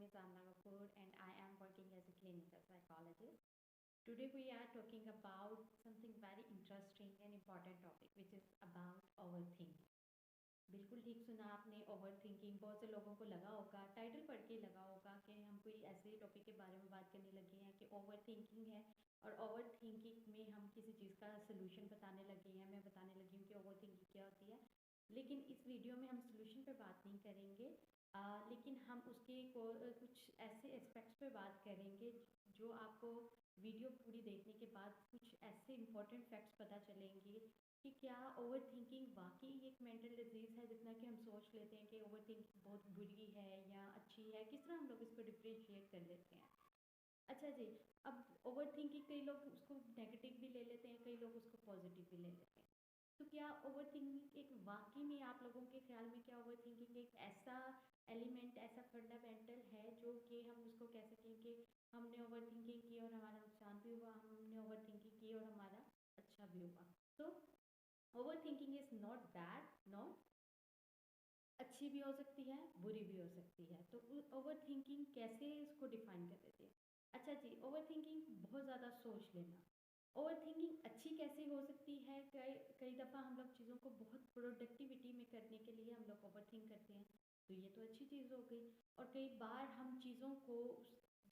is Amna Kapoor and I am working as a clinical psychologist. Today we are talking about something very interesting and important topic which is about overthinking. बिल्कुल ठीक सुना आपने, over thinking. बहुत से लोगों को लगा होगा, टाइटल पढ़ के लगा होगा कि हम कोई ऐसे टॉपिक के बारे में बात करने लगे हैं कि ओवर थिंकिंग है और ओवर थिंकिंग में हम किसी चीज़ का सोल्यूशन बताने लगे हैं। मैं बताने लगी हूँ कि ओवर थिंकिंग क्या होती है, लेकिन इस वीडियो में हम सोल्यूशन पे बात नहीं करेंगे। लेकिन हम उसके कुछ ऐसे एस्पेक्ट्स पे बात करेंगे जो आपको वीडियो पूरी देखने के बाद कुछ ऐसे इंपॉर्टेंट फैक्ट्स पता चलेंगे कि क्या ओवर थिंकिंग वाकई एक मेंटल डिजीज़ है, जितना कि हम सोच लेते हैं कि ओवर थिंकिंग बहुत बुरी है या अच्छी है। किस तरह हम लोग इसको डिफ्रेंशिएट कर लेते हैं। अच्छा जी, अब ओवर थिंकिंग कई लोग उसको नेगेटिव भी ले लेते हैं, कई लोग उसको पॉजिटिव भी ले लेते हैं। तो क्या ओवर थिंकिंग एक वाकई में आप लोगों के ख्याल में क्या ओवर थिंकिंग एक ऐसा एलिमेंट, ऐसा फंडामेंटल है जो कि हम उसको कह सकें कि हमने ओवर थिंकिंग की और हमारा नुकसान भी हुआ, हमने ओवर थिंकिंग की और हमारा अच्छा भी हुआ। तो over thinking is not bad, not अच्छी भी हो सकती है, बुरी भी हो सकती है। तो ओवर थिंकिंग कैसे इसको डिफाइन कर देते हैं। अच्छा जी, ओवर थिंकिंग बहुत ज़्यादा सोच लेना। ओवर थिंकिंग अच्छी कैसे हो सकती है। कई कई दफ़ा हम लोग चीज़ों को बहुत प्रोडक्टिविटी में करने के लिए हम लोग ओवर थिंक करते हैं, तो ये तो अच्छी चीज़ हो गई। और कई बार हम चीज़ों को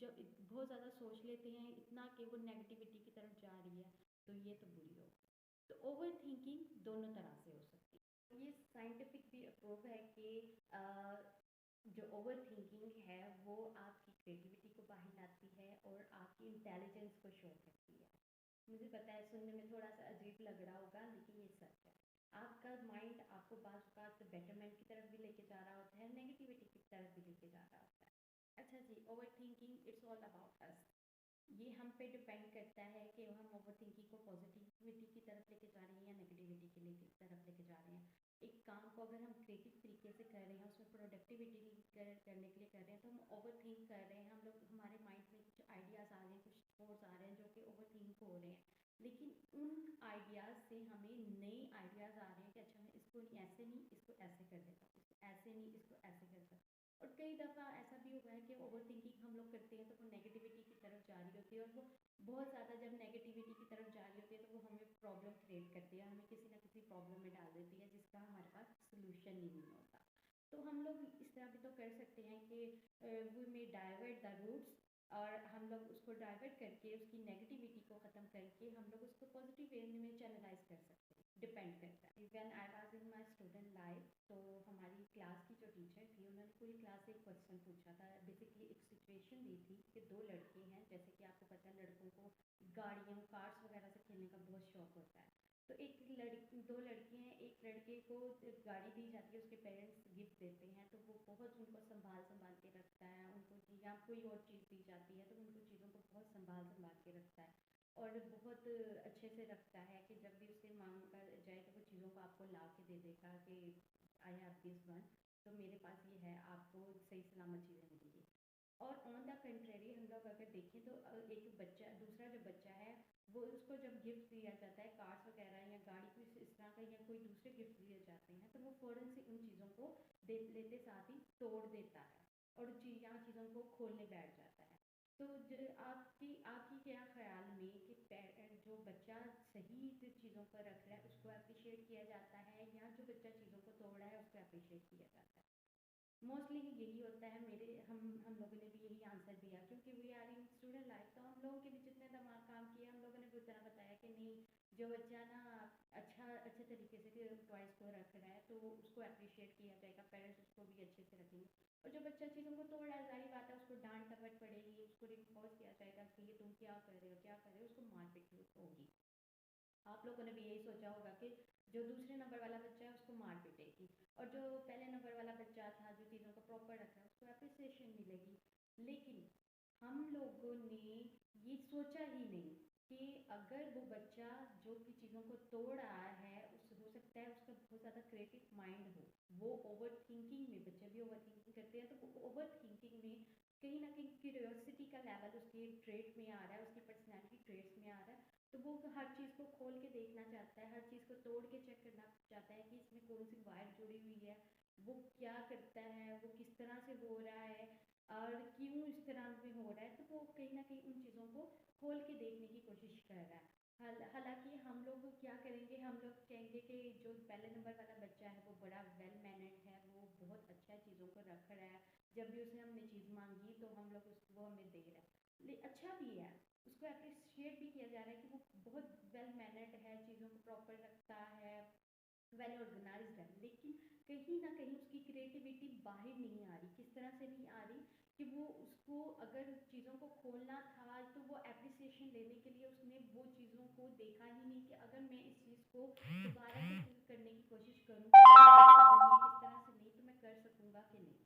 जब बहुत ज़्यादा सोच लेते हैं इतना कि वो नेगेटिविटी की तरफ जा रही है, तो ये तो बुरी हो गई। तो ओवर थिंकिंग दोनों तरह से हो सकती है। ये साइंटिफिक भी अप्रूव है कि जो ओवर थिंकिंग है वो आपकी क्रिएटिविटी को बाहर लाती है और आपकी इंटेलिजेंस को शो करती है। मुझे पता है सुनने में थोड़ा सा अजीब लग रहा होगा, लेकिन ये सच है। आपका माइंड आपको बाज़ औक़ात बेटरमेंट की तरफ भी लेके जा रहा होता है, नेगेटिविटी की तरफ भी लेके जा रहा होता है। अच्छा जी, over thinking it's all about us. ये हम पे डिपेंड करता है कि हम ओवर थिंकिंग को पॉजिटिविटी की तरफ लेके जा रहे हैं या नेगेटिविटी की तरफ लेके जा रहे हैं। एक काम को अगर हम क्रिएटिव तरीके से कर रहे हैं, उसमें प्रोडक्टिविटी करने के लिए कर रहे हैं, तो हम ओवर थिंक कर रहे हैं। हम लोग, हमारे माइंड में कुछ आइडियाज़ आ रहे हैं, कुछ थॉट्स आ रहे हैं जो कि ओवर थिंक हो रहे हैं, लेकिन उन आइडियाज़ से हमें नए आइडियाज़ आ रहे हैं कि अच्छा मैं इसको नहीं, ऐसे नहीं, इसको ऐसे कर देता हूँ, इसको ऐसे नहीं, इसको ऐसे कर देता हूँ। और कई दफ़ा ऐसा भी हुआ है कि ओवर थिंकिंग हम लोग करते हैं तो वो नेगेटिविटी की तरफ जा रही होती है, और वो बहुत ज़्यादा जब नेगेटिविटी की तरफ जा रही होती है तो वो हमें प्रॉब्लम क्रिएट करती है, हमें किसी ना किसी प्रॉब्लम में डाल देती है जिसका हमारे पास सोल्यूशन नहीं होता। तो हम लोग इस तरह भी तो कर सकते हैं कि we may divert the routes, और हम लोग उसको डाइवर्ट करके उसकी नेगेटिविटी को ख़त्म करके हम लोग उसको पॉजिटिव वे में चैनलाइज कर सकते हैं। डिपेंड करता है। When I was in my student life, तो हमारी क्लास की जो टीचर थी उन्होंने पूरी क्लास से एक क्वेश्चन पूछा था। बेसिकली एक सिचुएशन दी थी कि दो लड़के हैं, जैसे कि आपको पता है लड़कों को गाड़ियों, कार्स वगैरह से खेलने का बहुत शौक होता है। तो एक लड़की, दो लड़के हैं, एक लड़के को गाड़ी दी जाती है, उसके पेरेंट्स गिफ्ट देते हैं, तो वो बहुत उनको संभाल संभाल के रखता है। उनको या कोई और चीज़ दी जाती है तो उनको चीज़ों को बहुत संभाल संभाल के रखता है और बहुत अच्छे से रखता है कि जब भी उससे मांगा जाए तो वो चीज़ों को आपको ला के दे देगा कि आई हैव दिस वन, तो मेरे पास ये है, आपको सही सलामत चीज़ें मिलेगी। और ऑन द कंट्रेरी हम लोग अगर देखें तो एक बच्चा, दूसरा जो बच्चा है, वो उसको जब गिफ्ट दिया जाता है, कार्स वगैरह या गाड़ी कुछ इस तरह का या कोई दूसरे गिफ्ट दिए जाते हैं, तो वो फ़ौरन से उन चीज़ों को दे लेते साथ ही तोड़ देता है और यहाँ चीज़ों को खोलने बैठ जाता है। तो आपकी आपकी क्या ख्याल में कि जो बच्चा सही चीज़ों पर रख रहा है उसको अप्रिशिएट किया जाता है, या जो बच्चा चीज़ों को तोड़ रहा है उसको अप्रिशिएट किया जाता है? मोस्टली यही होता है। मेरे हम लोगों ने भी यही आंसर दिया, क्योंकि we are in student life, तो हम लोगों के भी जितने दिमाग काम किए हम लोगों ने भी उतना बताया कि नहीं, जो बच्चा ना अच्छे तरीके से टॉयज़ को रख रहा है तो उसको अप्रिशिएट किया जाएगा, पेरेंट्स उसको भी अच्छे से रखेंगे। और जो बच्चा चीज़ों को तोड़ रहा है, जाहिर बात है उसको डांट डपट पड़ेगी, उसको रिपोर्ट किया जाएगा कि ये तुम क्या कर रहे हो, क्या कर रहे हो, उसको मारपीट होगी। आप लोगों ने भी यही सोचा होगा कि जो दूसरे नंबर वाला बच्चा है उसको मार पीटेगी, और जो पहले नंबर वाला बच्चा था जो चीज़ों को प्रॉपर रखा है उसको अप्रिसिएशन मिलेगी। लेकिन हम लोगों ने ये सोचा ही नहीं कि अगर वो बच्चा जो भी चीज़ों को तोड़ रहा है, उस हो सकता है उसका बहुत ज़्यादा क्रिएटिव माइंड हो, वो ओवर थिंकिंग में, बच्चे भी ओवर थिंकिंग करते हैं, तो वो ओवर थिंकिंग में कहीं ना कहीं क्यूरियोसिटी का लेवल उसके ट्रेट में आ रहा है, उसकी पर्सनैलिटी ट्रेट्स में आ रहा है। तो वो हर चीज़ को खोल के देखना चाहता है, हर चीज़ को तोड़ के चेक करना चाहता है कि इसमें कौन सी वायर जुड़ी हुई है, वो क्या करता है, वो किस तरह से हो रहा है। और क्यों इस तरह में हो रहा है, तो वो कहीं ना कहीं उन चीज़ों को खोल के देखने की कोशिश कर रहा है। हालांकि हम लोग क्या करेंगे, हम लोग कहेंगे कि जो पहले नंबर वाला बच्चा है वो बड़ा वेल मैनर्ड है, वो बहुत अच्छा चीज़ों को रख रहा है, जब भी उसने हमने चीज़ मांगी तो हम लोग उसको वो हमें दे रहा है, अच्छा भी है, उसको अप्रिशिएट भी किया जा रहा है कि वो बहुत वेल मैनर्ड है, चीज़ों को प्रॉपर रखता है, वेल ऑर्गेनाइज्ड है। लेकिन कहीं ना कहीं उसकी क्रिएटिविटी बाहर नहीं आ रही। किस तरह से नहीं आ रही कि वो उसको अगर चीज़ों को खोलना था तो वो एप्रिसिएशन लेने के लिए उसने वो चीज़ों को देखा ही नहीं कि अगर मैं इस चीज़ को दोबारा से करने की कोशिश करूँ बनिए किस तरह से, नहीं तो मैं कर सकूँगा कि नहीं।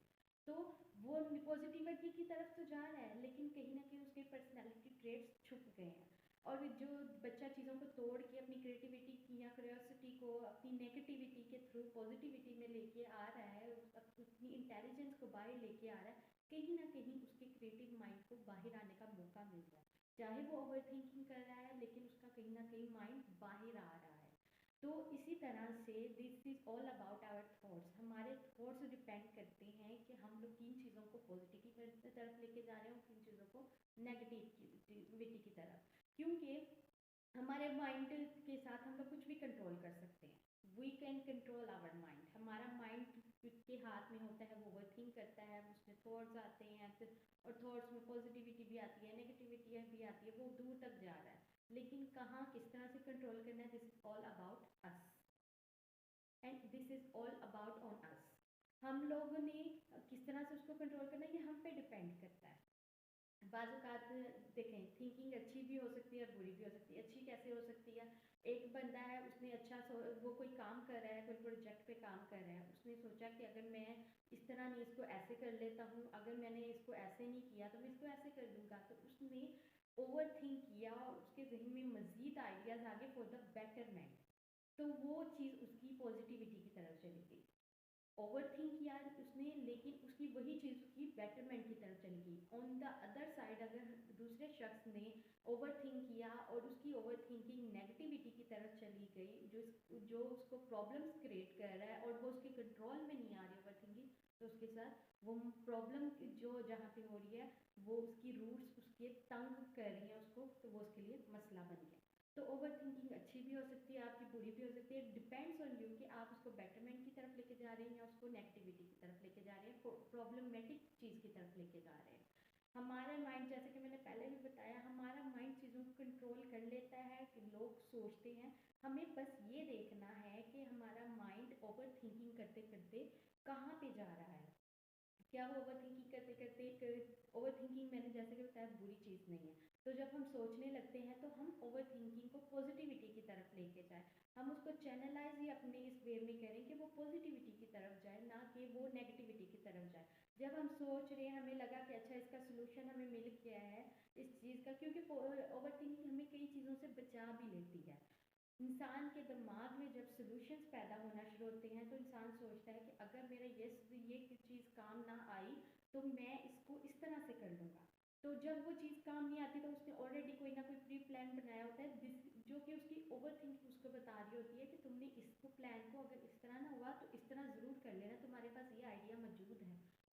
तो वो पॉजिटिविटी की तरफ तो जा रहा है, लेकिन कहीं ना कहीं उसके पर्सनैलिटी ट्रेट्स छुप गए हैं। और जो बच्चा चीज़ों को तोड़ के अपनी क्रिएटिविटी या क्यूरियोसिटी को अपनी नेगेटिविटी के थ्रू पॉजिटिविटी में लेके आ रहा है, अपनी इंटेलिजेंस को बाहर लेके आ रहा है, कहीं ना कहीं उसके क्रिएटिव माइंड को बाहर आने का मौका मिल रहा है। चाहे वो ओवर थिंकिंग कर रहा है, लेकिन उसका कहीं ना कहीं माइंड बाहर आ रहा है। तो इसी तरह से this is all about our thoughts. हमारे थॉट्स डिपेंड करते हैं कि हम लोग किन चीज़ों को पॉजिटिव की तरफ लेके जा रहे हैं और किन चीज़ों को नेगेटिविटी की तरफ। क्योंकि हमारे माइंड के साथ हम लोग कुछ भी कंट्रोल कर सकते हैं। We can control our mind. हमारा माइंड के हाथ में होता है, वो ओवर थिंक करता है, उसमें थॉट्स आते हैं, फिर और थॉट्स में पॉजिटिविटी भी आती है, नेगेटिविटी भी आती है, वो दूर तक जा रहा है। लेकिन कहाँ किस तरह से कंट्रोल करना है, this is all about us and this is all about on us. हम लोगों ने किस तरह से उसको कंट्रोल करना है, ये हम पे डिपेंड करता है। बाज़ देखें, थिंकिंग अच्छी भी हो सकती है और बुरी भी हो सकती है। अच्छी कैसे हो सकती है, एक बंदा है, उसने वो कोई काम कर रहा है, कोई प्रोजेक्ट पे काम कर रहा है, उसने सोचा कि अगर मैं इस तरह नहीं इसको ऐसे कर लेता हूँ, अगर मैंने इसको ऐसे नहीं किया तो मैं इसको ऐसे कर दूंगा, तो उसने ओवर थिंक किया और उसके जहन में मजीद आइडियाज आगे फॉर द बेटरमेंट, तो वो चीज़ उसकी पॉजिटिविटी की तरफ चली गई। ओवर थिंक किया उसने, लेकिन उसकी वही चीज़ उसकी बेटरमेंट की तरफ चली गई। ऑन द अदर साइड अगर दूसरे शख्स ने ओवर थिंक किया और उसकी ओवर थिंकिंग नेगेटिविटी की तरफ चली गई, जो उसको प्रॉब्लम्स क्रिएट कर रहा है और वो उसके कंट्रोल में नहीं आ रही ओवर थिंकिंग, तो उसके साथ वो प्रॉब्लम जो जहाँ पे हो रही है, वो उसकी रूट्स उसके तंग कर रही हैं उसको, तो वो उसके लिए मसला बन गया। तो ओवर थिंकिंग अच्छी भी हो सकती है आपकी, बुरी भी हो सकती है। डिपेंड्स ऑन यू कि आप उसको बेटरमेंट की तरफ लेके जा रहे हैं या उसको नेगेटिविटी की तरफ लेके जा रहे हैं, प्रॉब्लमेटिक चीज़ की तरफ लेके जा रहे हैं। हमारा माइंड, जैसे कि मैंने पहले भी बताया, हमारा माइंड चीज़ों को कंट्रोल कर लेता है कि लोग सोचते हैं। हमें बस ये देखना है कि हमारा माइंड ओवर थिंकिंग करते करते कहाँ पे जा रहा है। क्या वो ओवर थिंकिंग करते करते, ओवर थिंकिंग मैंने जैसे कि बताया बुरी चीज़ नहीं है, तो जब हम सोचने लगते हैं तो हम ओवर थिंकिंग को पॉजिटिविटी की तरफ लेके जाए, हम उसको चैनलाइज ही अपने इस वे में करें कि वो पॉजिटिविटी की तरफ जाए, ना कि वो नेगेटिविटी की तरफ जाए। जब हम सोच रहे हैं, हमें लगा कि अच्छा इसका सोल्यूशन हमें मिल गया है इस चीज़ का, क्योंकि ओवर थिंकिंग हमें कई चीज़ों से बचा भी लेती है। इंसान के दिमाग में जब सॉल्यूशंस पैदा होना शुरू होते हैं तो इंसान सोचता है कि अगर मेरा ये चीज़ काम ना आई तो मैं इसको इस तरह से कर लूँगा। तो जब वो चीज़ काम नहीं आती तो उसने ऑलरेडी कोई ना कोई प्री प्लान बनाया होता है, जो कि उसकी ओवर थिंकिंग उसको बता रही होती है कि तुमने इसको प्लान को अगर इस तरह ना हुआ तो इस तरह ज़रूर कर लेना, तुम्हारे पास ये आइडिया मौजूद है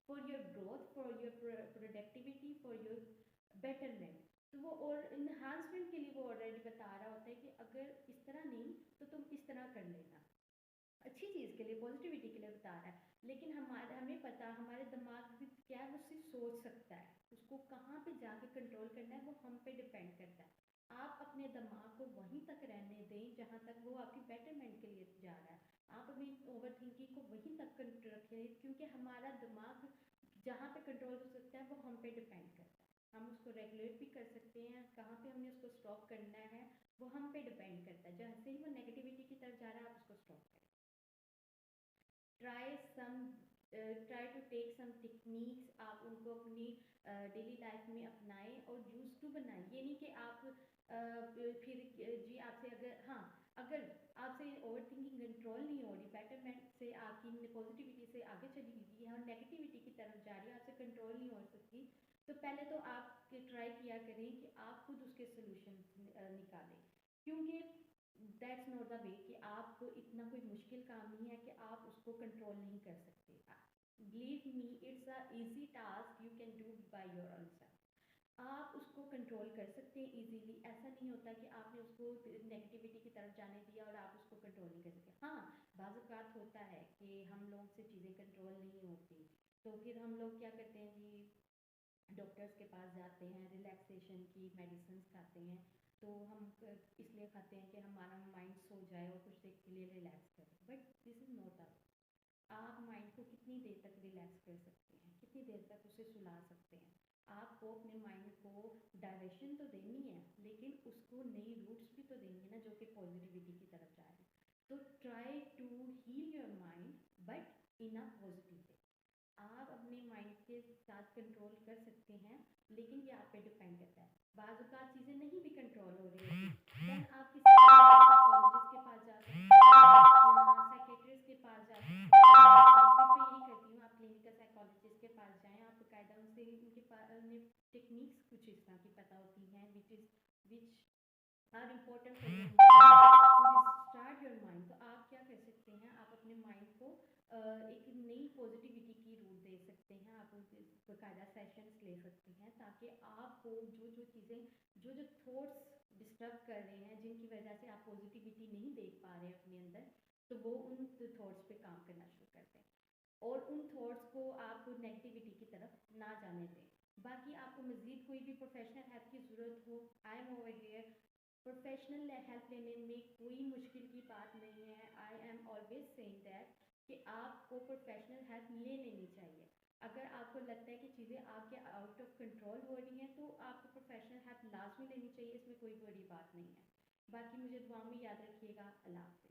for your growth, for your productivity, for your betterment. तो वो और इन्हांसमेंट के लिए वो ऑलरेडी बता रहा होता है कि अगर इस तरह नहीं तो तुम इस तरह कर लेना, अच्छी चीज़ के लिए, पॉजिटिविटी के लिए बता रहा है। लेकिन हमें पता, हमारे दिमाग में क्या है, वो सिर्फ सोच सकता है, उसको कहाँ पे जाके कंट्रोल करना है वो हम पे डिपेंड करता है। आप अपने दिमाग को वहीं तक रहने दें जहाँ तक वो आपकी बेटरमेंट के लिए जा रहा है। आप अपनी ओवर थिंकिंग को वहीं तक रखें, क्योंकि हमारा दिमाग जहाँ पे कंट्रोल हो सकता है वो हम पे डिपेंड करता है। हम उसको रेगुलेट भी कर सकते हैं, कहाँ पे हमने उसको स्टॉप करना है वो हम पे डिपेंड करता है। जैसे ही वो नेगेटिविटी की तरफ जा रहा है आप उसको स्टॉप करें। Try some try to take some techniques, आप उनको अपनी डेली लाइफ में अपनाएं और यूज टू बनाएं। ये नहीं कि आप फिर जी आपसे अगर, हाँ, अगर आपसे ओवर थिंकिंग कंट्रोल नहीं हो रही, बेटरमेंट से आपकी पॉजिटिविटी से आगे चली गई है और नेगेटिविटी की तरफ जा रही है, आपसे कंट्रोल नहीं हो सकती, तो पहले तो आप ट्राई किया करें कि आप खुद उसके सोल्यूशन निकालें। क्योंकि दैट्स नॉट द वे कि आप इतना कोई मुश्किल काम नहीं है कि आप उसको कंट्रोल नहीं कर सकते। Believe me, it's a easy task, you can by your own self. आप उसको कंट्रोल कर सकते हैं इजीली। ऐसा नहीं होता कि आपने उसको नेगेटिविटी की तरफ जाने दिया और आप उसको कंट्रोल नहीं कर सकते। हाँ, बाज़ औक़ात होता है कि हम लोगों से चीज़ें कंट्रोल नहीं होती, तो फिर हम लोग क्या करते हैं जी, डॉक्टर्स के पास जाते हैं, रिलैक्सेशन की मेडिसिन खाते हैं। तो हम इसलिए खाते हैं कि हमारा माइंड सो जाए और कुछ देर के लिए रिलैक्स करे, but this is not a. आप माइंड को कितनी देर तक रिलैक्स कर सकते हैं, कितनी देर तक उसे सुला सकते हैं। आपको अपने माइंड को डायरेक्शन तो देनी है, लेकिन उसको नई रूट्स भी तो देंगे ना, जो कि पॉजिटिविटी की तरफ जा रहे हैं। तो try to heal your mind, but in a positive way. आप अपने माइंड के साथ कंट्रोल कर सकते हैं, लेकिन ये आप पे डिपेंड करता है। बाज़ औक़ात चीज़ें नहीं भी कंट्रोल हो रही होती, देन आप किसी साइकोलॉजिस्ट के पास जा सकते हैं या साइकियाट्रिस्ट के पास जा सकते हैं। मैं प्रेफर यही करती हूँ, आप क्लिनिकल साइकोलॉजिस्ट के पास जाएँ, आप बाकायदा उनसे उन्हें टेक्निक्स कुछ इस तरह की पता होती हैं which are important for your to restart your mind. तो आप क्या कर सकते हैं, आप अपने माइंड को एक नई पॉजिटिविटी की रूट दे सकते हैं। आप उनसे बाकायदा सेशंस ले सकते हैं, ताकि आपको जो जो चीज़ें, जो जो थॉट्स डिस्टर्ब कर रहे हैं, जिनकी वजह से आप पॉजिटिविटी नहीं देख पा रहे हैं अपने अंदर, तो वो उन थॉट्स पे काम करना शुरू करते हैं और उन थॉट्स को आप नेगेटिविटी की तरफ ना जाने दें। बाकी आपको मज़ीद कोई भी प्रोफेशनल हेल्प की ज़रूरत हो, I am over here. Professional help लेने में कोई मुश्किल की बात नहीं है। I am always saying that कि आपको प्रोफेशनल हेल्प ले लेनी चाहिए। अगर आपको लगता है कि चीज़ें आपके आउट ऑफ कंट्रोल हो रही हैं, तो आपको प्रोफेशनल हेल्प लाजमी लेनी चाहिए, इसमें कोई बड़ी बात नहीं है। बाकी मुझे दुआ में याद रखिएगा। अल्लाह हाफ़िज़।